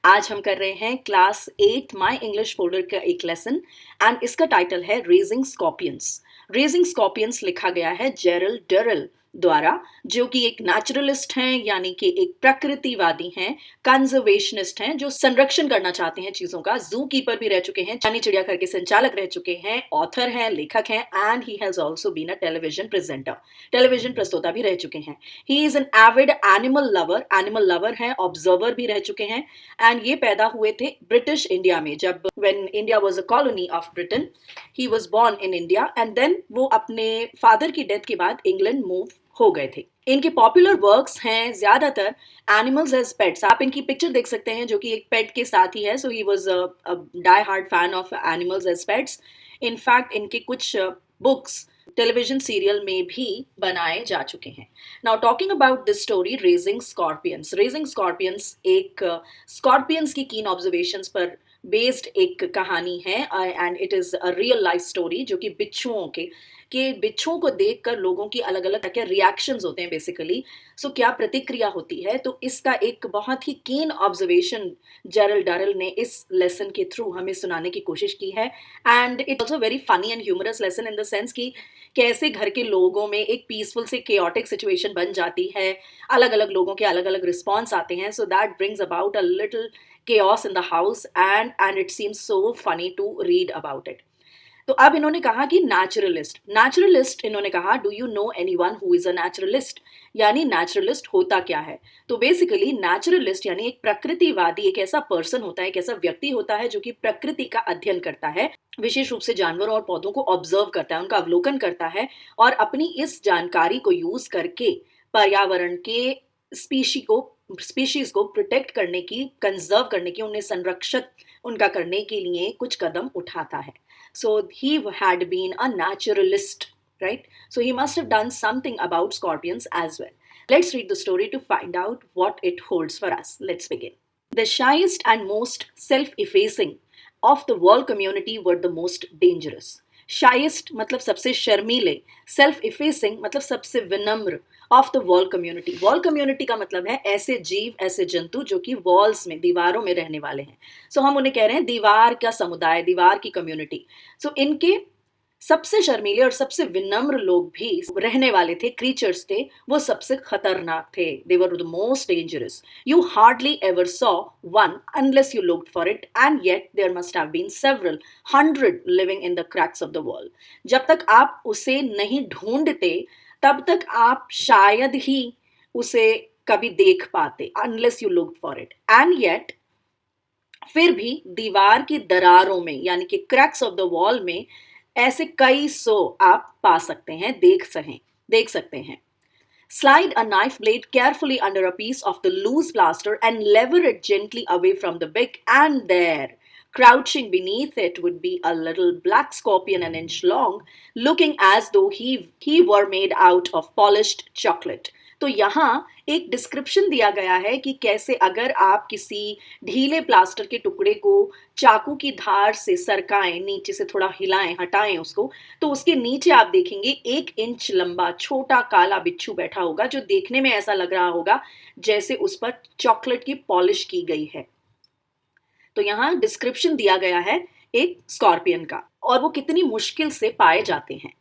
आज हम कर रहे हैं क्लास 8 माई इंग्लिश फोल्डर का एक लेसन एंड इसका टाइटल है रेजिंग स्कॉर्पियंस। रेजिंग स्कॉर्पियंस लिखा गया है जेरल डरल द्वारा, जो कि एक नेचुरलिस्ट हैं, यानी कि एक प्रकृतिवादी हैं, कंजर्वेशनिस्ट हैं, जो संरक्षण करना चाहते हैं चीजों का। जू कीपर भी रह चुके हैं, चांदी चिड़ियाघर के संचालक रह चुके हैं, ऑथर हैं, लेखक हैं, and he has also been a television presenter, television प्रस्तोता भी रह चुके हैं। He is an avid animal lover हैं, ऑब्जर्वर भी रह चुके हैं। एंड ये पैदा हुए थे ब्रिटिश इंडिया में, जब when India was a colony of Britain. He was born in India and then वो अपने फादर की डेथ के बाद इंग्लैंड मूव हो गए थे। इनके पॉपुलर वर्क्स हैं ज्यादातर एनिमल्स एज पेट्स। आप इनकी पिक्चर देख सकते हैं, जो कि एक पेट के साथ ही है। So he was a die hard fan of animals as pets. In fact इनके कुछ बुक्स टेलीविजन सीरियल में भी बनाए जा चुके हैं। Now talking about this story raising scorpions. Raising scorpions एक स्कॉर्पियंस की कीन ऑब्जर्वेशंस पर बेस्ड एक कहानी है and it is a real life story, जो कि बिच्छुओं को देखकर लोगों की अलग अलग क्या रिएक्शंस होते हैं बेसिकली। सो क्या प्रतिक्रिया होती है, तो इसका एक बहुत ही कीन ऑब्जर्वेशन जेरल डरल ने इस लेसन के थ्रू हमें सुनाने की कोशिश की है। And it also very funny and humorous lesson in the sense कि कैसे घर के लोगों में एक पीसफुल से केओटिक सिचुएशन बन जाती है, अलग अलग लोगों के अलग अलग रिस्पॉन्स आते हैं। So that brings about a little chaos in the house and it seems so funny to read about it. तो अब इन्होंने कहा कि नेचुरलिस्ट इन्होंने कहा do you know anyone who is a naturalist, यानी नेचुरलिस्ट होता क्या है। तो बेसिकली नेचुरलिस्ट यानी एक प्रकृतिवादी एक ऐसा पर्सन होता है, एक ऐसा व्यक्ति होता है जो कि प्रकृति का अध्ययन करता है, विशेष रूप से जानवरों और पौधों को ऑब्जर्व करता है, उनका अवलोकन करता है और अपनी इस जानकारी को यूज करके पर्यावरण के स्पीशीज को प्रोटेक्ट करने की, कंजर्व करने की, उन्हें संरक्षित उनका करने के लिए कुछ कदम उठाता है। So he had been a naturalist, right? So he must have done something about scorpions as well. Let's read the story to find out what it holds for us. Let's begin. The shyest and most self-effacing of the wall community were the most dangerous. शाइस्ट मतलब सबसे शर्मीले, self effacing मतलब सबसे विनम्र of the wall community. Wall community का मतलब है ऐसे जीव, ऐसे जंतु जो कि वॉल्स में, दीवारों में रहने वाले हैं। सो हम उन्हें कह रहे हैं दीवार का समुदाय, दीवार की कम्युनिटी। सो इनके सबसे शर्मीले और सबसे विनम्र लोग भी रहने वाले थे, क्रीचर्स थे, वो सबसे खतरनाक थे। They were the most dangerous. You hardly ever saw one unless you looked for it and yet there must have been several hundred living in the cracks of the wall. जब तक आप उसे नहीं ढूंढते तब तक आप शायद ही उसे कभी देख पाते, unless you looked for it and yet फिर भी दीवार की दरारों में यानी कि क्रैक्स ऑफ द वॉल में ऐसे कई सौ आप पा सकते हैं, देख सकते हैं। Slide a knife blade carefully under a piece of the loose plaster and lever it gently away from the brick, and there, crouching beneath it, would be a little black scorpion an inch long, looking as though he were made out of polished chocolate. तो यहाँ एक description दिया गया है कि कैसे अगर आप किसी ढीले प्लास्टर के टुकड़े को चाकू की धार से सरकाएं, नीचे से थोड़ा हिलाएं, हटाएं उसको, तो उसके नीचे आप देखेंगे 1 इंच लंबा छोटा काला बिच्छू बैठा होगा, जो देखने में ऐसा लग रहा होगा जैसे उस पर चॉकलेट की पॉलिश की गई है। तो यहाँ डिस्क्रिप्शन दिया गया है एक स्कॉर्पियन का और वो कितनी मुश्किल से पाए जाते हैं।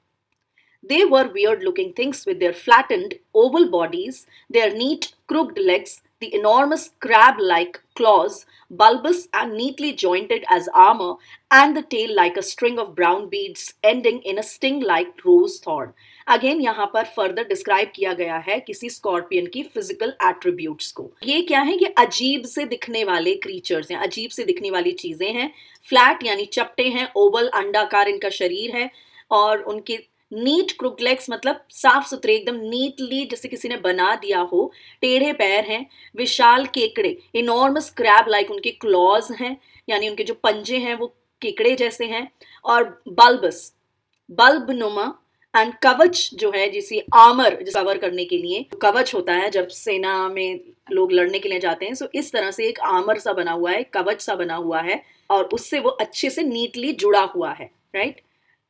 They were weird-looking things with their flattened, oval bodies, their neat, crooked legs, the enormous crab-like claws, bulbous and neatly jointed as armor, and the tail like a string of brown beads ending in a sting-like rose thorn. Again, यहाँ पर further describe किया गया है किसी scorpion की physical attributes को। ये क्या है? ये अजीब से दिखने वाले creatures हैं, अजीब से दिखने वाली चीजें हैं। Flat यानी चपटे हैं, oval अंडाकार इनका शरीर है और उनके नीट क्रुक लेग्स मतलब साफ सुथरे, एकदम नीटली जैसे किसी ने बना दिया हो, टेढ़े पैर हैं। विशाल केकड़े, इनॉर्मस क्रैब लाइक उनके क्लॉज हैं, यानी उनके जो पंजे हैं वो केकड़े जैसे हैं। और बल्ब नुमा एंड कवच जो है, जिसे आर्मर कवर करने के लिए कवच होता है जब सेना में लोग लड़ने के लिए जाते हैं, सो इस तरह से एक आर्मर सा बना हुआ है, कवच सा बना हुआ है और उससे वो अच्छे से नीटली जुड़ा हुआ है, राइट?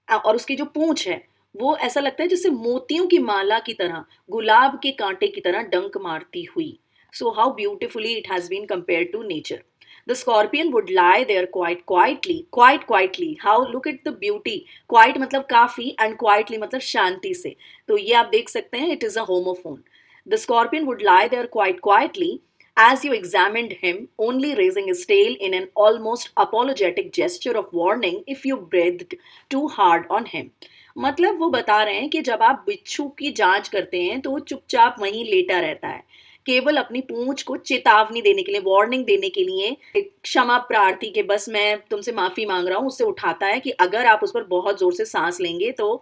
और उसकी जो पूंछ है वो ऐसा लगता है जैसे मोतियों की माला की तरह, गुलाब के कांटे की तरह डंक मारती हुई। So how beautifully it has been compared to nature. The scorpion would lie there quite quietly. How look at the beauty. Quiet मतलब काफी and quietly मतलब शांति से. तो ये आप देख सकते हैं it is a homophone. The scorpion would lie there quite quietly as you examined him, only raising his tail in an almost apologetic gesture of warning if you breathed too hard on him. मतलब वो बता रहे हैं कि जब आप बिच्छू की जांच करते हैं तो वो चुपचाप वहीं लेटा रहता है, केवल अपनी पूंछ को चेतावनी देने के लिए, वार्निंग देने के लिए, एक क्षमा प्रार्थी के बस मैं तुमसे माफी मांग रहा हूं, उससे उठाता है कि अगर आप उस पर बहुत जोर से सांस लेंगे तो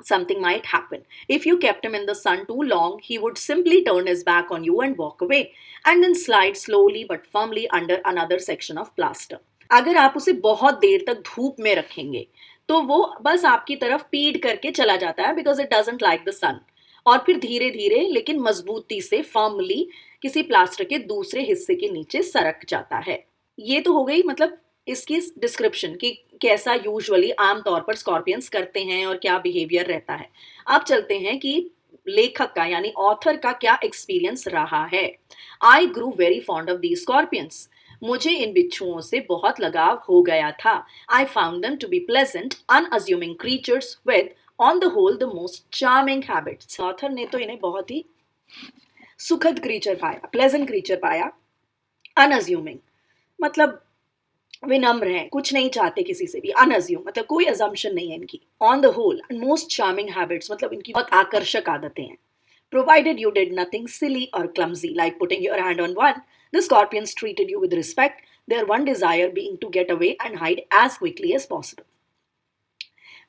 something might happen. If you kept him in the sun too long, he would simply turn his back on you and walk away, and then slide slowly but firmly under another section of plaster. अगर आप उसे बहुत देर तक धूप में रखेंगे तो वो बस आपकी तरफ पीड करके चला जाता है because it doesn't like the sun, और फिर धीरे धीरे लेकिन मजबूती से फर्मली किसी प्लास्टर के दूसरे हिस्से के नीचे सरक जाता है. ये तो हो गई मतलब इसकी डिस्क्रिप्शन कि कैसा यूजुअली आमतौर पर स्कॉर्पियंस करते हैं और क्या बिहेवियर रहता है. अब चलते हैं कि लेखक का यानी ऑथर का क्या एक्सपीरियंस रहा है. I grew very fond of the scorpions. मुझे इन बिच्छुओं से बहुत लगाव हो गया था. I found them to be pleasant unassuming creatures with on the whole the most charming habits. Author ने तो इन्हें बहुत ही सुखद क्रीचर पाया, प्लेजेंट क्रीचर पाया. अनअज्यूमिंग मतलब विनम्र हैं, कुछ नहीं चाहते किसी से भी. अनअज्यूम मतलब कोई अजम्पशन नहीं है इनकी. On the whole most charming habits मतलब इनकी बहुत आकर्षक आदतें हैं. Provided you did nothing silly or clumsy like putting your hand on one, the scorpions treated you with respect, their one desire being to get away and hide as quickly as possible.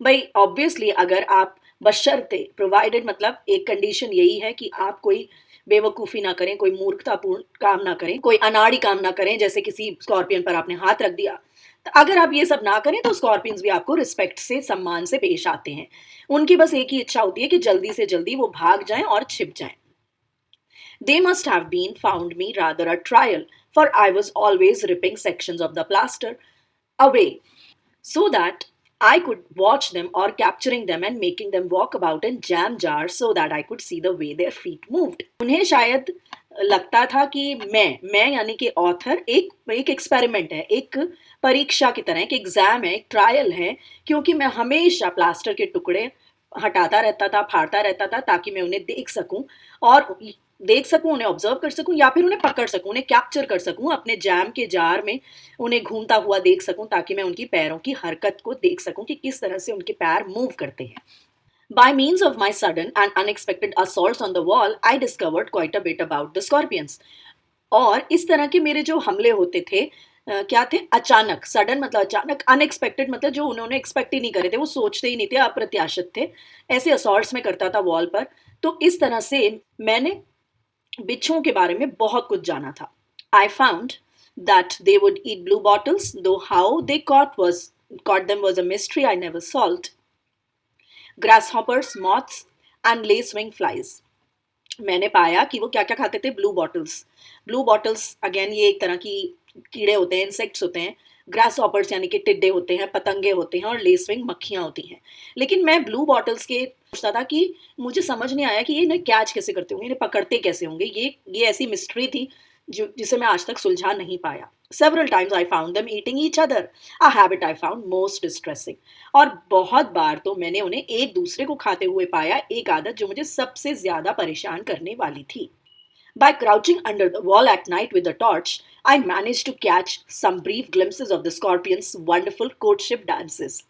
भाई obviously अगर आप बशर्ते, provided मतलब एक condition यही है कि आप कोई बेवकूफ़ी ना करें, कोई मूर्खतापूर्ण काम ना करें, कोई अनाड़ी काम ना करें, जैसे किसी स्कॉर्पियन पर आपने हाथ रख दिया. तो अगर आप ये सब ना करें तो स्कॉर्पियंस भी आपको रिस्पेक्ट से, सम्मान से पेश आते हैं. उनकी बस एक ही इच्छा होती है कि जल्दी से जल्दी वो भाग जाएं और छिप जाएं. They must have been found me rather a trial, for I was always ripping sections of the plaster away so that I could watch them or capturing them and making them walk about in jam jars so that I could see the way their feet moved. उन्हें शायद लगता था कि मैं यानी कि author एक experiment है, एक परीक्षा की तरह, एक एग्जाम है, एक ट्रायल है, क्योंकि मैं हमेशा प्लास्टर के टुकड़े हटाता रहता था, फाड़ता रहता था, ताकि मैं उन्हें देख सकूं, उन्हें ऑब्जर्व कर सकूं, या फिर उन्हें पकड़ सकूं, उन्हें कैप्चर कर सकूं, अपने जैम के जार में उन्हें घूमता हुआ देख सकूं, ताकि मैं उनकी पैरों की हरकत को देख सकूं कि किस तरह से उनके पैर मूव करते हैं. By means of my sudden and unexpected assaults on the wall, I discovered quite a bit about the scorpions. और इस तरह के मेरे जो हमले होते थे, क्या थे, अचानक, सडन मतलब अचानक, अनएक्सपेक्टेड मतलब जो उन्होंने एक्सपेक्ट ही नहीं करे थे, वो सोचते ही नहीं थे, अप्रत्याशित थे, ऐसे असॉल्ट्स में करता था वॉल पर. तो इस तरह से मैंने बिच्छुओं के बारे में बहुत कुछ जाना था. I found that they would eat blue bottles, though how they caught them was a mystery I never solved. Grasshoppers, moths, and lacewing flies. मैंने पाया कि वो क्या क्या खाते थे. ब्लू बॉटल्स अगेन ये एक तरह की कीड़े होते हैं, इंसेक्ट्स होते हैं. ग्रास हॉपर्स यानी कि टिड्डे होते हैं, पतंगे होते हैं, और लेसविंग मक्खियाँ होती हैं. लेकिन मैं ब्लू बॉटल्स के सोचता था कि मुझे समझ नहीं आया कि ये इन्हें कैच कैसे करते होंगे, इन्हें पकड़ते कैसे होंगे. ये ऐसी मिस्ट्री थी जिसे मैं आज तक सुलझा नहीं पाया. Several times I found them eating each other, a habit I found most distressing. और बहुत बार तो मैंने उन्हें एक दूसरे को खाते हुए पाया, एक आदत जो मुझे सबसे ज्यादा परेशान करने वाली थी. By crouching under the wall at night with a torch, I managed to catch some brief glimpses of the scorpion's wonderful courtship dances.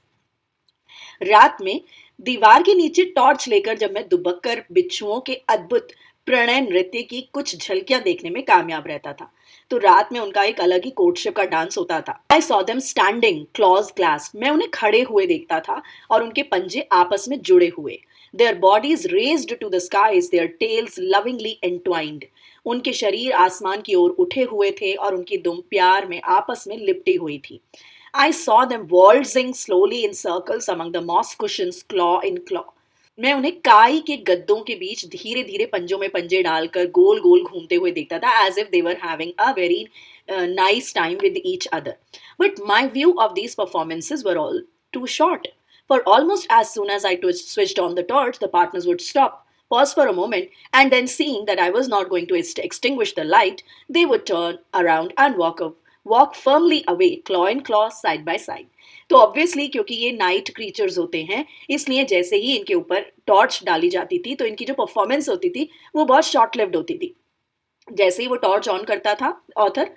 रात में दीवार के नीचे टॉर्च लेकर जब मैं दुबक कर बिच्छुओं के अद्भुत प्रणय नृत्य की कुछ झलकियां देखने में कामयाब रहता था, तो रात में उनका एक अलग ही कोर्टशिप का डांस होता था. I saw them standing, claws clasped. मैं उन्हें खड़े हुए देखता था और उनके पंजे आपस में जुड़े हुए. Their bodies raised to the skies, their tails lovingly entwined. उनके शरीर आसमान की ओर उठे हुए थे और उनकी दुम प्यार में आपस में लिपटी हुई थी. I saw them waltzing slowly in circles among the moss cushions, claw in claw. मैं उन्हें काई के गद्दों के बीच धीरे धीरे पंजों में पंजे डालकर गोल गोल घूमते हुए देखता था, as if they were having a very nice time with each other. But my view of these performances were all too short. For almost as soon as I switched on the torch, the partners would stop, pause for a moment, and then seeing that I was not going to extinguish the light, they would turn around and walk firmly away, claw in claw, side by side. तो obviously क्योंकि ये night creatures होते हैं, इसलिए जैसे ही इनके ऊपर torch डाली जाती थी तो इनकी जो परफॉर्मेंस होती थी वो बहुत शॉर्ट लिव्ड होती थी. जैसे ही वो टॉर्च ऑन करता था ऑथर,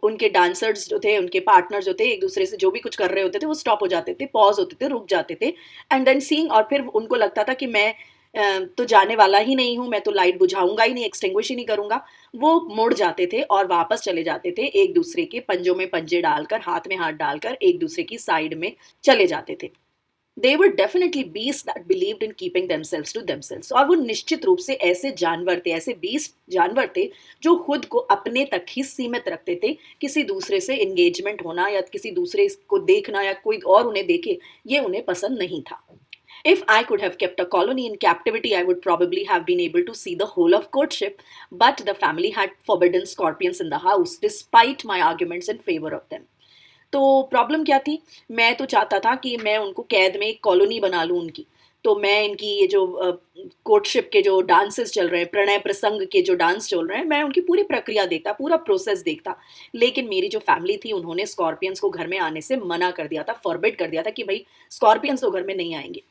उनके डांसर्स जो थे, उनके पार्टनर जो थे, एक दूसरे से जो भी कुछ कर रहे होते थे वो स्टॉप हो जाते थे, पॉज होते थे, रुक जाते थे. एंड देन सीइंग, और फिर उनको लगता था कि मैं तो जाने वाला ही नहीं हूँ, मैं तो लाइट बुझाऊंगा ही नहीं, एक्सटिंग्विश ही नहीं करूंगा. वो मुड़ जाते थे और वापस चले जाते थे, एक दूसरे के पंजों में पंजे डालकर, हाथ में हाथ डालकर एक दूसरे की साइड में चले जाते थे. They were definitely beast that believed in keeping themselves to themselves. और वो निश्चित रूप से ऐसे जानवर थे, ऐसे बीस्ट जानवर थे जो खुद को अपने तक ही सीमित रखते थे. किसी दूसरे से एंगेजमेंट होना या किसी दूसरे को देखना या कोई और उन्हें देखे, ये उन्हें पसंद नहीं था. If I could have kept a colony in captivity, I would probably have been able to see the whole of courtship, but the family had forbidden scorpions in the house, despite my arguments in favor of them. तो problem क्या थी? मैं तो चाहता था कि मैं उनको कैद में एक कॉलोनी बना लूँ उनकी. तो मैं इनकी ये जो कोर्टशिप के जो डांसेस चल रहे हैं, प्रणय प्रसंग के जो डांस चल रहे हैं, मैं उनकी पूरी प्रक्रिया देखता, पूरा प्रोसेस देखता. लेकिन मेरी जो फैमिली थी उन्होंने स्कॉर्पियंस को घर में आने से मना कर दिया था, फॉरबिड कर दिया था कि भाई स्कॉर्पियंस तो घर में नहीं आएंगे.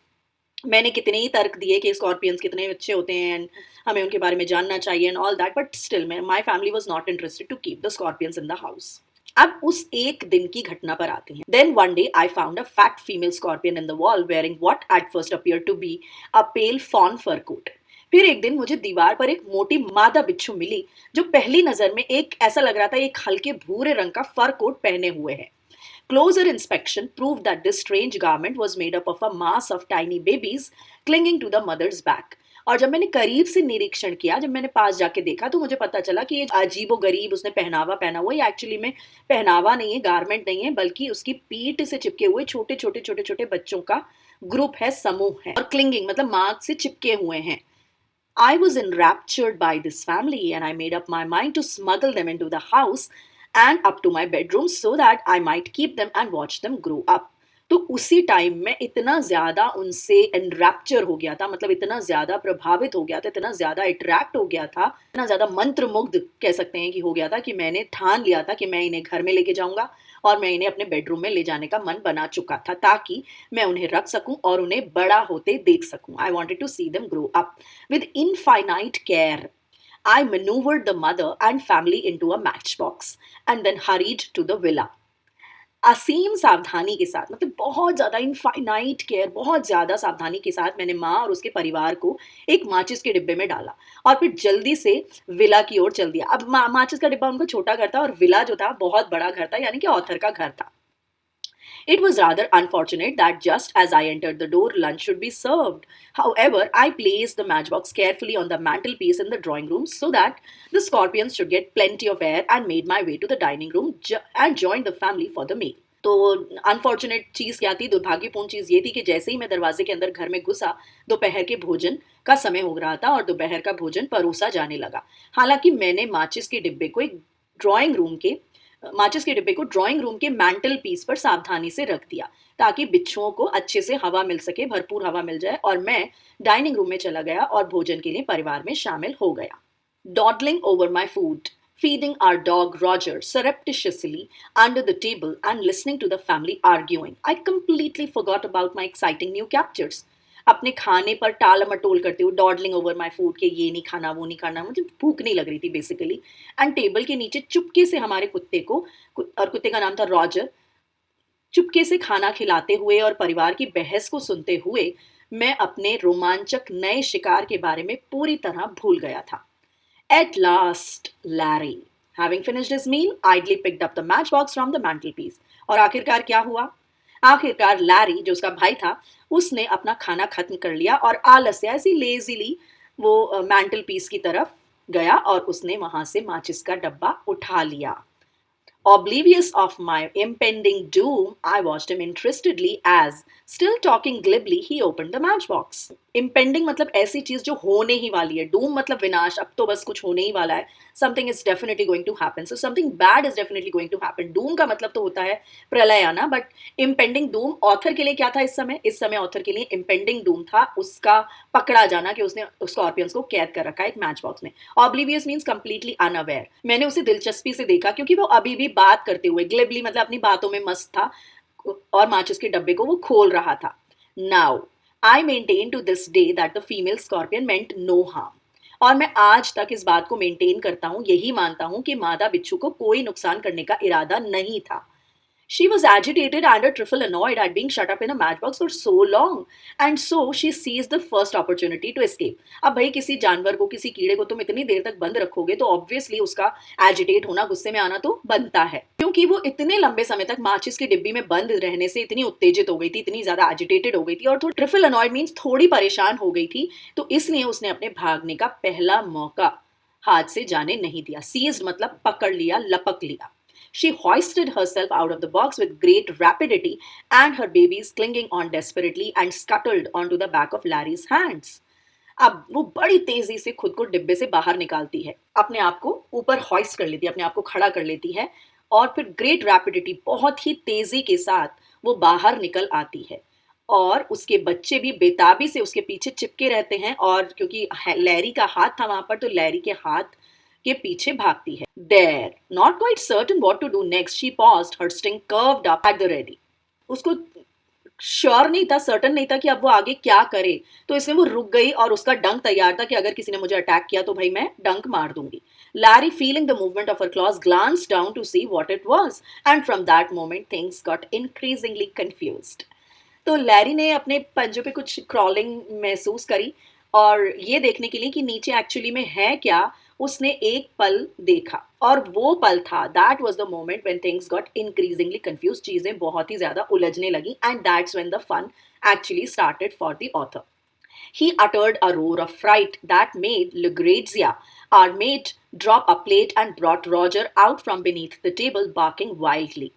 मैंने कितने ही तर्क दिए कि स्कॉर्पियंस कितने अच्छे होते हैं एंड हमें उनके बारे में जानना चाहिए and all that, but still my family was not interested to keep the scorpions in the house. अब उस एक दिन की घटना पर आते हैं. Then one day I found a fat female scorpion in the wall wearing what at first appear to be a pale fawn fur coat. फिर एक दिन मुझे दीवार पर एक मोटी मादा बिच्छू मिली जो पहली नजर में एक ऐसा लग रहा था एक हल्के भूरे रंग का फर कोट पहने हुए है. Closer inspection proved that this strange garment was made up of a mass of tiny babies clinging to the mother's back. और जब मैंने करीब से निरीक्षण किया, जब मैंने पास जाके देखा तो मुझे पता चला कि ये अजीबो गरीब उसने पहनावा पहना हुआ, ये एक्चुअली में पहनावा नहीं है, गारमेंट नहीं है, बल्कि उसकी पीठ से चिपके हुए छोटे छोटे छोटे छोटे बच्चों का ग्रुप है, समूह है. और क्लिंगिंग मतलब मार्ग से चिपके हुए हैं. I was enraptured by this family and I made up my mind to smuggle them into the house and up to my bedroom so that I might keep them and watch them grow up. तो उसी time में इतना ज़्यादा उनसे एनरैप्चर हो गया था, मतलब इतना ज़्यादा प्रभावित हो गया था, इतना ज़्यादा अट्रैक्ट हो गया था, इतना ज़्यादा मंत्रमुग्ध कह सकते हैं कि हो गया था कि मैंने ठान लिया था कि मैं इन्हें घर में लेके जाऊंगा और मैं इन्हें अपने बेडरूम में ले जाने का मन बना चुका था ताकि मैं उन्हें रख सकूं और उन्हें बड़ा होते देख सकूं. I wanted to see them grow up with infinite care. I maneuvered the mother and family into a matchbox and then hurried to the villa. असीम सावधानी के साथ, मतलब बहुत ज़्यादा इनफाइनाइट केयर, बहुत ज़्यादा सावधानी के साथ मैंने माँ और उसके परिवार को एक माचिस के डिब्बे में डाला और फिर जल्दी से विला की ओर चल दिया. अब माचिस का डिब्बा उनका छोटा घर था और विला जो था बहुत बड़ा घर था, यानी कि ऑथर का घर था. It was rather unfortunate that just as I entered the door, lunch should be served. However, I placed the matchbox carefully on the mantelpiece in the drawing room so that the scorpions should get plenty of air and made my way to the dining room and joined the family for the meal. तो unfortunate चीज़ क्या थी, दुर्भाग्यपूर्ण चीज़ ये थी कि जैसे ही मैं दरवाजे के अंदर घर में घुसा, दोपहर के भोजन का समय हो रहा था और दोपहर का भोजन परोसा जाने लगा. हालांकि मैंने माचिस के डिब्बे को ड्राइंग रूम के मैंटल पीस पर सावधानी से रख दिया ताकि बिच्छुओं को अच्छे से हवा मिल सके, भरपूर हवा मिल जाए, और मैं डाइनिंग रूम में चला गया और भोजन के लिए परिवार में शामिल हो गया. Dawdling over my food, feeding our dog Roger surreptitiously under the table and listening to the family arguing, I completely forgot about my exciting new captures. अपने खाने पर टाल मटोल करते हुए, डॉडलिंग ओवर माई फूड, के ये नहीं खाना वो नहीं खाना, मुझे भूख नहीं लग रही थी बेसिकली. एंड टेबल के नीचे चुपके से हमारे कुत्ते को, और कुत्ते का नाम था रॉजर, चुपके से खाना खिलाते हुए और परिवार की बहस को सुनते हुए मैं अपने रोमांचक नए शिकार के बारे में पूरी तरह भूल गया था. At last, Larry, having finished his meal, idly picked up the matchbox from the mantelpiece. और आखिरकार क्या हुआ? आखिरकार लैरी, जो उसका भाई था, उसने अपना खाना खत्म कर लिया और आलस से, ऐसी लेजीली वो मैंटल पीस की तरफ गया और उसने वहां से माचिस का डब्बा उठा लिया. Oblivious of my impending doom, I watched him interestedly as, still talking glibly, he opened the matchbox. Impending मतलब ऐसी चीज जो होने ही वाली है, डूम मतलब विनाश, अब तो बस कुछ होने ही वाला है, something is definitely going to happen, so something bad is definitely going to happen. Doom का मतलब तो होता है प्रलय आना, बट इम्पेंडिंग डूम ऑथर के लिए क्या था इस समय ऑथर के लिए इम्पेंडिंग डूम था उसका पकड़ा जाना, कि उसने स्कॉर्पियंस को कैद कर रखा है एक मैच बॉक्स में। Oblivious means completely unaware. मैंने उसे दिलचस्पी से देखा क्योंकि वो अभी भी बात करते हुए ग्लिबली मतलब अपनी बातों में मस्त था और माचिस के डब्बे को वो खोल रहा था। Now I maintain to this day that the female scorpion meant no harm. और मैं आज तक इस बात को मेंटेन करता हूं, यही मानता हूं कि मादा बिच्छू को कोई नुकसान करने का इरादा नहीं था। She was agitated and a trifle annoyed at being shut up in a matchbox for so long, and so she seized the first opportunity to escape. अब भाई किसी जानवर को, किसी कीड़े को तुम इतनी देर तक बंद रखोगे तो ऑब्वियसली उसका एजिटेट होना, गुस्से में आना तो बनता है, क्योंकि वो इतने लंबे समय तक माचिस की डिब्बी में बंद रहने से इतनी उत्तेजित हो गई थी, इतनी ज्यादा एजिटेटेड हो गई थी, और तो ट्रिफल अनॉयड मीन्स थोड़ी परेशान हो गई थी, तो इसलिए उसने अपने भागने का पहला मौका हाथ से जाने नहीं दिया। सीज्ड मतलब पकड़ लिया, लपक लिया। She hoisted herself out of the box with great rapidity, and her babies clinging on desperately and scuttled onto the back of Larry's hands. अब वो बड़ी तेजी से खुद को डिब्बे से बाहर निकालती है, अपने आप को ऊपर हॉइस्ट कर लेती है, अपने आप को खड़ा कर लेती है, और फिर ग्रेट रैपिडिटी, बहुत ही तेजी के साथ वो बाहर निकल आती है। और उसके बच्चे भी बेताबी से उसके पीछे चिपके रहते हैं, और क्योंकि लैरी का हाथ था वहां पर, तो लैरी के हाथ के पीछे भागती है। There, not quite certain what to do next, she paused, her sting curved up at the ready. उसको श्योर नहीं था, सर्टन नहीं था कि अब वो आगे क्या करे, तो इसमें वो रुक गई और उसका डंक तैयार था कि अगर किसी ने मुझे अटैक किया तो भाई मैं डंक मार दूंगी। Larry, feeling the movement of her claws, glanced down to see what it was, and from that moment things got increasingly confused. तो लैरी ने अपने पंजों पे कुछ क्रॉलिंग महसूस करी, और ये देखने के लिए कि नीचे एक्चुअली में है क्या, उसने एक पल देखा, और वो पल था, that was the moment when things got increasingly confused, चीजें बहुत ही ज्यादा उलझने लगी, and that's when the fun actually started for the author. He uttered a roar of fright that made Lucrezia, our mate, drop a plate and brought Roger out from beneath the table, barking wildly.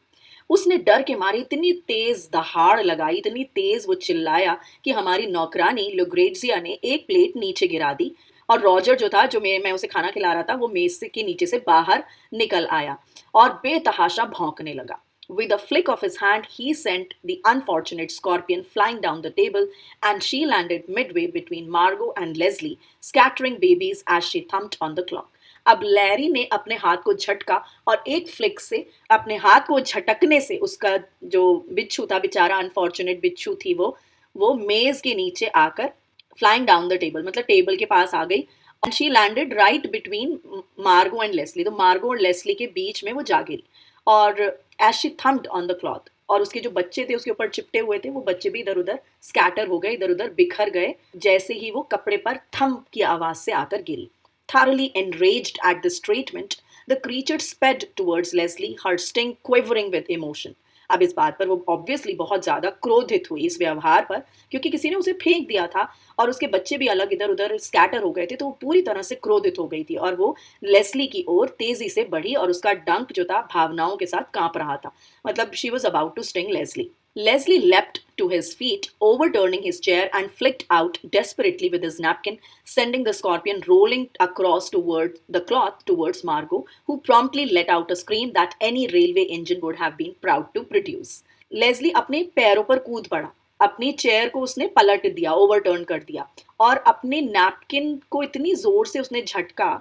उसने डर के मारे इतनी तेज दहाड़ लगाई, इतनी तेज वो चिल्लाया कि हमारी नौकरानी लुग्रेजिया ने एक प्लेट नीचे गिरा दी, और रॉजर जो था, जो मैं उसे खाना खिला रहा था, वो मेज से के नीचे से बाहर निकल आया और बेतहाशा भौंकने लगा. With a flick of his hand, he sent the unfortunate scorpion flying down the table, and she landed midway between Margot and Leslie, scattering babies as she thumped on the clock. अब Larry ने अपने हाथ को झटका, और एक flick से, अपने हाथ को झटकने से, उसका जो बिच्छू था, बेचारा अनफॉर्चुनेट बिच्छू थी, वो मेज के नीचे आकर फ्लाइंग डाउन द टेबल, मतलब टेबल के पास आ गई, और शी लैंडेड राइट बिटवीन मार्गो एंड लेस्ली. तो मार्गो और लेस्ली के बीच में वो जा गिरी, और as she thumped on the cloth, और उसके जो बच्चे थे उसके ऊपर चिपटे हुए थे, वो बच्चे भी इधर उधर स्कैटर हो गए, इधर उधर बिखर गए, जैसे ही वो कपड़े पर थम्प की आवाज से आकर गिरी. Thoroughly enraged at this treatment, the creature sped towards Leslie, her sting quivering with emotion. अब इस बात पर वो ऑब्वियसली बहुत ज्यादा क्रोधित हुई, इस व्यवहार पर, क्योंकि किसी ने उसे फेंक दिया था और उसके बच्चे भी अलग इधर उधर स्कैटर हो गए थे, तो वो पूरी तरह से क्रोधित हो गई थी, और वो लेस्ली की ओर तेजी से बढ़ी, और उसका डंक जो था भावनाओं के साथ कांप रहा था, मतलब she was about to sting Leslie. Leslie leapt to his feet, overturning his chair, and flicked out desperately with his napkin, sending the scorpion rolling across toward the cloth towards Margot, who promptly let out a scream that any railway engine would have been proud to produce. Leslie अपने पैरों पर कूद पड़ा, अपनी chair को उसने पलट दिया, ओवरटर्न कर दिया, और अपने नैपकिन को इतनी जोर से उसने झटका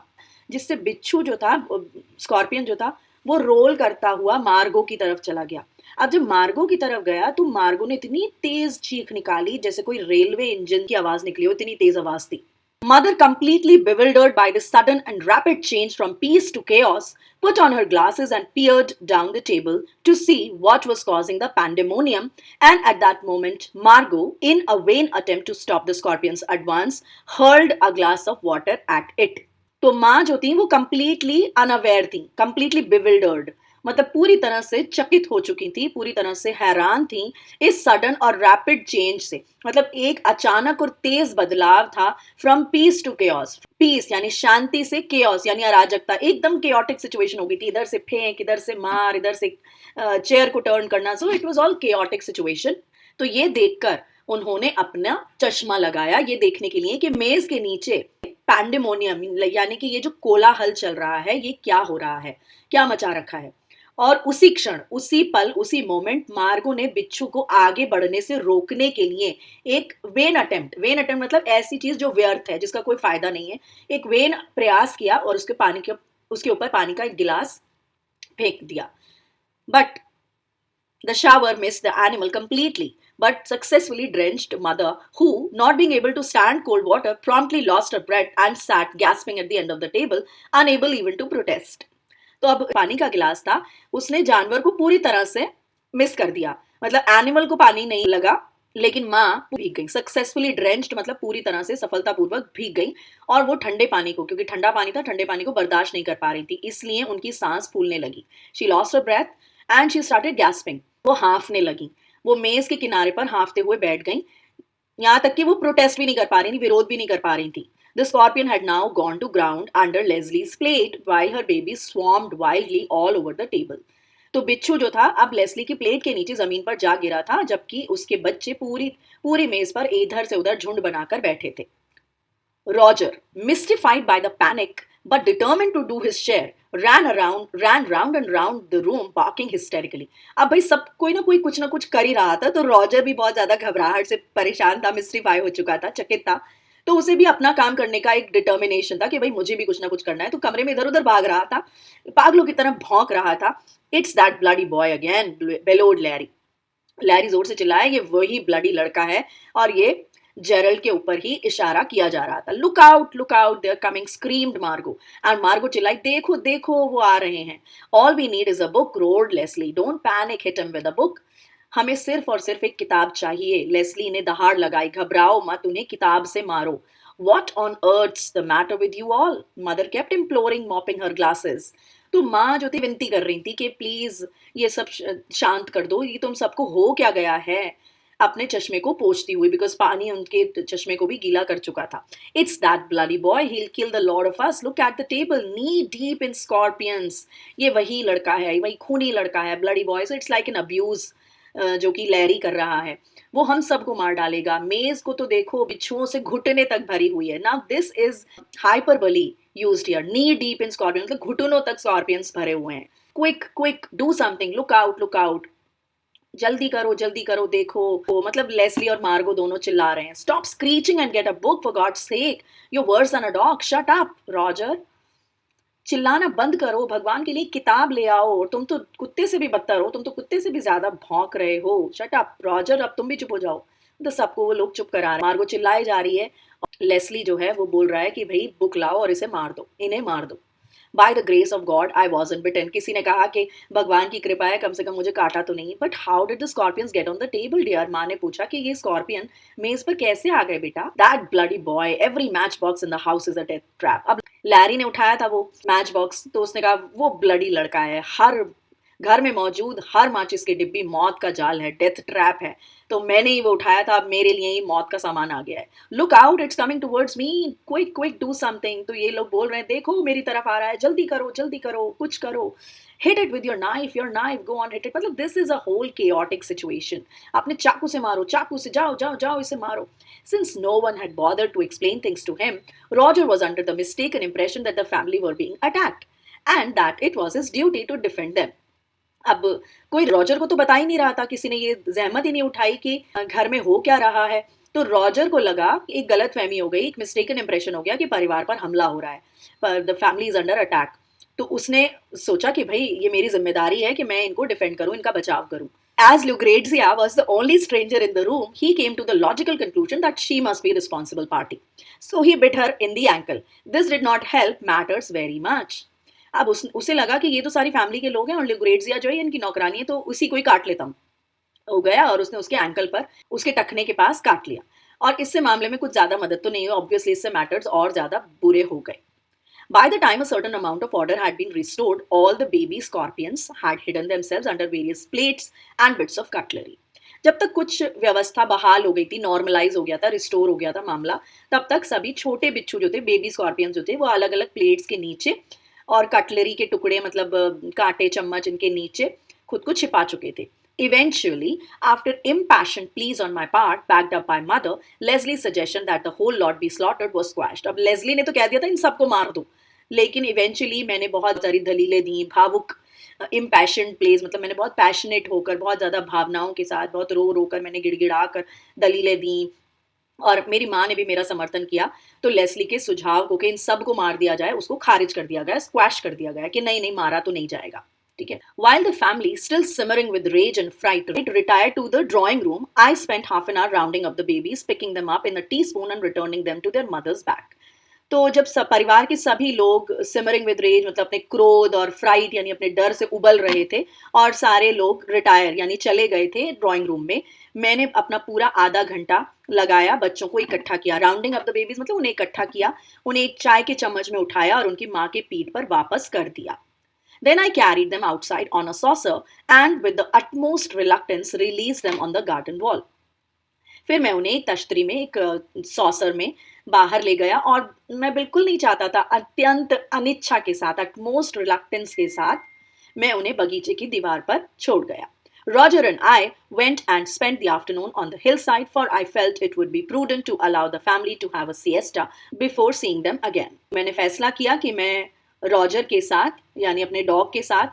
जिससे बिच्छू जो था, स्कॉर्पियन जो था, वो रोल करता हुआ मार्गो की तरफ चला गया. अब जब मार्गो की तरफ गया तो मार्गो ने इतनी तेज चीख निकाली जैसे कोई रेलवे इंजन की आवाज निकली हो, इतनी तेज आवाज थी. Mother, completely bewildered by the sudden and rapid change from peace to chaos, put on her glasses and peered down the table to see what was causing the pandemonium, and at that moment, Margot, in a vain attempt to stop the scorpion's advance, hurled a glass of water at it. तो माँ जो थी वो completely unaware थी, completely bewildered, मतलब पूरी तरह से चकित हो चुकी थी, पूरी तरह से हैरान थी इस सडन और रैपिड चेंज से. मतलब एक अचानक और तेज बदलाव था, from peace to chaos. Peace यानी शांति से, केओस यानी अराजकता, एकदम केओटिक सिचुएशन हो गई थी, इधर से फेंक, इधर से मार, इधर से चेयर को टर्न करना, so it was all chaotic situation. तो ये देखकर उन्होंने अपना चश्मा लगाया ये देखने के लिए कि मेज के नीचे पैंडेमोनियम यानी कि ये जो कोलाहल चल रहा है ये क्या हो रहा है, क्या मचा रखा है। और उसी क्षण, उसी पल, उसी मोमेंट मार्गो ने बिच्छू को आगे बढ़ने से रोकने के लिए एक वेन अटेम्प्ट मतलब ऐसी चीज जो व्यर्थ है, जिसका कोई फायदा नहीं है, एक वेन प्रयास किया और उसके ऊपर पानी का एक गिलास फेंक दिया। But the shower missed the animal completely, but successfully drenched mother, who, not being able to stand cold water, promptly lost her breath and sat gasping at the end of the table, unable even to protest. तो अब पानी का गिलास था, उसने जानवर को पूरी तरह से मिस कर दिया, मतलब एनिमल को पानी नहीं लगा, लेकिन माँ भीग गई। सक्सेसफुली ड्रेंच्ड मतलब पूरी तरह से सफलतापूर्वक भीग गई, और वो ठंडे पानी को, क्योंकि ठंडा पानी था, ठंडे पानी को बर्दाश्त नहीं कर पा रही थी, इसलिए उनकी सांस फूलने लगी। She lost her breath and she started gasping. वो हाँफने लगी, वो मेज के किनारे पर हाँफते हुए बैठ गई, यहाँ तक कि वो प्रोटेस्ट भी नहीं कर पा रही थी, विरोध भी नहीं कर पा रही थी। The scorpion had now gone to ground under Leslie's plate while her babies swarmed wildly all over the table. तो बिच्छू जो था अब लेस्ली की प्लेट के नीचे जमीन पर जा गिरा था, जबकि उसके बच्चे पूरी पूरी मेज पर इधर से उधर झुंड बनाकर बैठे थे। Roger, mystified by the panic but determined to do his share, ran round and round the room barking hysterically. अब भाई सब कोई ना कुछ कर ही रहा था, तो रॉजर भी बहुत ज्यादा घबराहट से परेशान था, मिस्ट्रीफाई हो चुका था, चकित था। तो उसे भी अपना काम करने का एक डिटर्मिनेशन था कि भाई मुझे भी कुछ ना कुछ करना है, तो कमरे में इधर उधर भाग रहा था, पागलों की तरह भौंक रहा था। It's that bloody boy again, bellowed Larry. Larry जोर से चिल्लाया, ये वही ब्लडी लड़का है, और ये जेरल्ड के ऊपर ही इशारा किया जा रहा था। Look out, they are coming, screamed Margo. एंड मार्गो चिल्लाई, देखो देखो वो आ रहे हैं। All we need is a book, roared Leslie, don't panic, hit him with a book. हमें सिर्फ और सिर्फ एक किताब चाहिए। लेस्ली ने दहाड़ लगाई, घबराओ मत, उन्हें किताब से मारो। What on earth's the matter with you all? Mother kept imploring, mopping her glasses. तो माँ जो थी विनती कर रही थी कि प्लीज ये सब शांत कर दो, ये तुम सबको हो क्या गया है, अपने चश्मे को पोंछती हुई, बिकॉज पानी उनके चश्मे को भी गीला कर चुका था। It's that bloody boy, he will kill the lord of us, look at the table, knee deep in scorpions. ये वही लड़का है, वही खूनी लड़का है, bloody boy. So it's like an abuse जो कि लैरी कर रहा है, वो हम सबको मार डालेगा। मेज को तो देखो, बिच्छुओं से घुटने तक भरी हुई है। Now this is hyperbole used here, knee deep in scorpion मतलब घुटनों तक स्कॉर्पियंस भरे हुए हैं। Quick do something, look out, जल्दी करो देखो। वो मतलब लेस्ली और मार्गो दोनों चिल्ला रहे हैं। Stop screeching and get a book for God's sake, your worse than a dog, shut up Roger. चिल्लाना बंद करो, भगवान के लिए किताब ले आओ। और तुम तो कुत्ते से भी बदतर हो, तुम तो कुत्ते से भी ज्यादा भौंक रहे हो। शट अप रॉजर, अब तुम भी चुप हो जाओ। तो सबको वो लोग चुप करा रहे हैं। मार्गो चिल्लाई जा रही है, लेस्ली जो है वो बोल रहा है कि भाई बुक लाओ और इसे मार दो, इन्हें मार दो। By the grace of God I wasn't bitten. किसी ने कहा कि भगवान की कृपा है, कम से कम मुझे काटा तो नहीं। But how did the scorpions get on the table dear? माँ ने पूछा कि ये स्कॉर्पियन मेज पर कैसे आ गए बेटा? That bloody boy, every match box in the house is a death trap. अब लैरी ने उठाया था वो मैच बॉक्स, तो उसने कहा वो ब्लडी लड़का है, हर घर में मौजूद हर माचिस की डिब्बी मौत का जाल है, डेथ ट्रैप है। तो मैंने ही वो उठाया था, अब मेरे लिए ही मौत का सामान आ गया है। Look out, it's coming towards me, quick do something. तो ये लोग बोल रहे हैं, देखो मेरी तरफ आ रहा है, जल्दी करो, कुछ करो। Hit it with your knife, go on hit it. मतलब this is a whole chaotic situation. अपने चाकू से मारो, चाकू से जाओ इसे मारो। Since no one had bothered to explain things to him, Roger was under the mistaken impression that the family were being attacked and that it was his duty to defend them. अब कोई Roger को तो बता ही नहीं रहा था, किसी ने ये जहमत ही नहीं उठाई कि घर में हो क्या रहा है। तो रॉजर को लगा कि एक गलत फहमी हो गई, एक मिस्टेकन इंप्रेशन हो गया कि परिवार पर हमला हो रहा है, पर the family is under attack. तो उसने सोचा कि भाई ये मेरी जिम्मेदारी है कि मैं इनको डिफेंड करूं, इनका बचाव करूं। As Lucrezia was the only stranger in the room, he came to the logical conclusion that she must be responsible party. So he bit her in the ankle. This did not help matters very much. अब उसे लगा कि ये तो सारी family के लोग हैं और लुक्रेजिया जो है इनकी नौकरानी है, तो उसी को ही काट लेता हूँ। हो गया, और उसने उसके एंकल पर, उसके टखने के पास काट लिया। और इससे मामले में कुछ ज्यादा मदद तो नहीं हुई, ऑब्वियसली इससे मैटर्स और ज्यादा बुरे हो गए। By the time a certain amount of order had been restored, all the baby scorpions had hidden themselves under various plates and bits of cutlery. जब तक कुछ व्यवस्था बहाल हो गई थी, नॉर्मलाइज हो गया था, रिस्टोर हो गया था मामला, तब तक सभी छोटे बिच्छू जो थे, बेबी स्कॉर्पियंस जो थे, वो अलग अलग प्लेट्स के नीचे और कटलरी के टुकड़े मतलब कांटे चम्मच इनके नीचे खुद को छिपा चुके थे। Eventually, after impassioned pleas on my part, backed up by mother, Leslie's suggestion that the whole lot be slaughtered was squashed. अब लेस्ली ने तो कह दिया था इन सबको मार दो, लेकिन इवेंचुअली मैंने बहुत सारी दलीलें दी, भावुक इम्पैशंड प्लेस, मतलब मैंने बहुत पैशनेट होकर, बहुत ज़्यादा भावनाओं के साथ, बहुत रो रो कर, मैंने गिड़गिड़ा कर दलीलें दी, और मेरी माँ ने भी मेरा समर्थन किया। तो लेस्ली के सुझाव को कि इन सबको मार दिया जाए, उसको खारिज कर दिया गया, स्क्वैश कर दिया गया कि नहीं नहीं, मारा तो नहीं जाएगा। ठीक है। While the family, still simmering with rage and fright, retired to the drawing room, I spent half an hour rounding up the babies, picking them up in a teaspoon and returning them to their mother's back. तो जब परिवार के सभी लोग simmering with raise, मतलब अपने क्रोध और फ्राइट यानी अपने डर से उबल रहे थे, और सारे लोग रिटायर यानी चले गए थे ड्राइंग रूम में, मैंने अपना पूरा आधा घंटा लगाया, बच्चों को इकट्ठा किया। राउंडिंग अप द बेबीज मतलब उन्हें इकट्ठा किया, उन्हें एक चाय के चम्मच में उठाया और उनकी माँ के पीठ पर वापस कर दिया। Then I carried them outside on a saucer and with the utmost reluctance released them on the garden wall. फिर मैं उन्हें एक तश्तरी में, एक सॉसर में बाहर ले गया, और मैं बिल्कुल नहीं चाहता था, अत्यंत अनिच्छा के साथ, अटमोस्ट रिलक्टेंस के साथ मैं उन्हें बगीचे की दीवार पर छोड़ गया। Roger and I went and spent the afternoon on the hillside, for I felt it would be prudent to allow the family to have a siesta before seeing them again. मैंने फैसला किया कि मैं रॉजर के साथ, यानी अपने dog के साथ,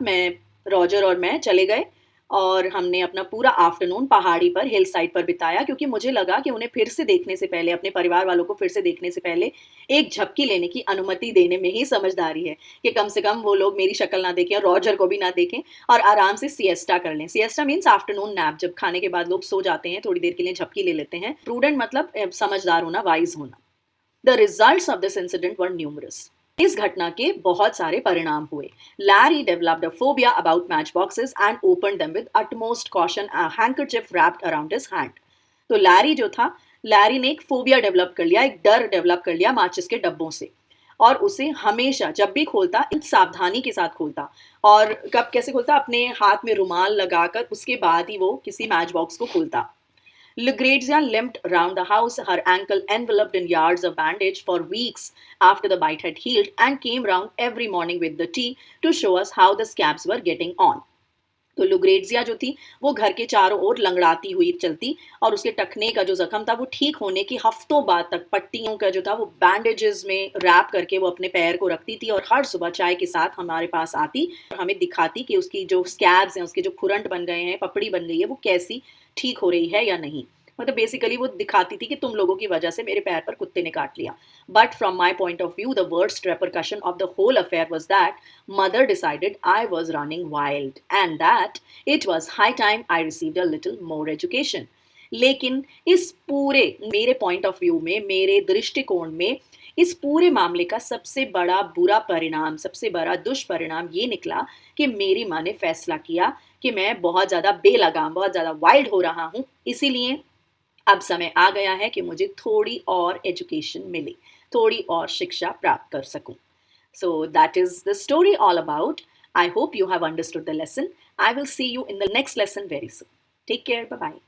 रॉजर और मैं चले गए और हमने अपना पूरा आफ्टरनून पहाड़ी पर, हिल साइड पर बिताया, क्योंकि मुझे लगा कि उन्हें फिर से देखने से पहले, अपने परिवार वालों को फिर से देखने से पहले एक झपकी लेने की अनुमति देने में ही समझदारी है, कि कम से कम वो लोग मेरी शक्ल ना देखें और रॉजर को भी ना देखें, और आराम से सिएस्टा कर लें। सिएस्टा मीन्स आफ्टरनून नैप, जब खाने के बाद लोग सो जाते हैं, थोड़ी देर के लिए झपकी ले लेते हैं। प्रूडेंट मतलब समझदार होना, वाइज होना। The results of this incident were numerous. इस घटना के बहुत सारे परिणाम हुए। Larry developed a phobia about matchboxes and opened them with utmost caution, a handkerchief wrapped around his hand. तो लैरी जो था, लैरी ने एक फोबिया डेवलप कर लिया, एक डर डेवलप कर लिया माचिस के डब्बों से, और उसे हमेशा जब भी खोलता, इन सावधानी के साथ खोलता। और कब कैसे खोलता? अपने हाथ में रुमाल लगाकर, उसके बाद ही वो किसी मैच बॉक्स को खोलता। Lucrezia limped round the house, her ankle enveloped in yards of bandage for weeks after the bite had healed, and came round every morning with the tea to show us how the scabs were getting on. तो लुग्रेजिया जो थी वो घर के चारों ओर लंगड़ाती हुई चलती, और उसके टखने का जो जख्म था वो ठीक होने की हफ्तों बाद तक पट्टियों का जो था वो बैंडेजेस में रैप करके वो अपने पैर को रखती थी, और हर सुबह चाय के साथ हमारे पास आती और हमें दिखाती कि उसकी जो स्कैब्स हैं, उसके जो खुरंट बन गए हैं, पपड़ी बन गई है, वो कैसी ठीक हो रही है या नहीं। मतलब बेसिकली वो दिखाती थी कि तुम लोगों की वजह से मेरे पैर पर कुत्ते ने काट लिया। But from my point of view, the worst repercussion of the whole affair was that mother decided I was running wild, and that it was high time I received a little more education. लेकिन इस पूरे, मेरे point of view में, मेरे दृष्टिकोण में, इस पूरे मामले का सबसे बड़ा बुरा परिणाम, सबसे बड़ा दुष्परिणाम ये निकला कि मेरी माँ ने फैसला किया कि मैं बहुत ज़्यादा बेलगाम, बहुत ज़्यादा वाइल्ड हो रहा हूँ, इसीलिए अब समय आ गया है कि मुझे थोड़ी और एजुकेशन मिले, थोड़ी और शिक्षा प्राप्त कर सकूं। So that is the story all about. I hope you have understood the lesson. I will see you in the next lesson very soon. Take care. Bye-bye.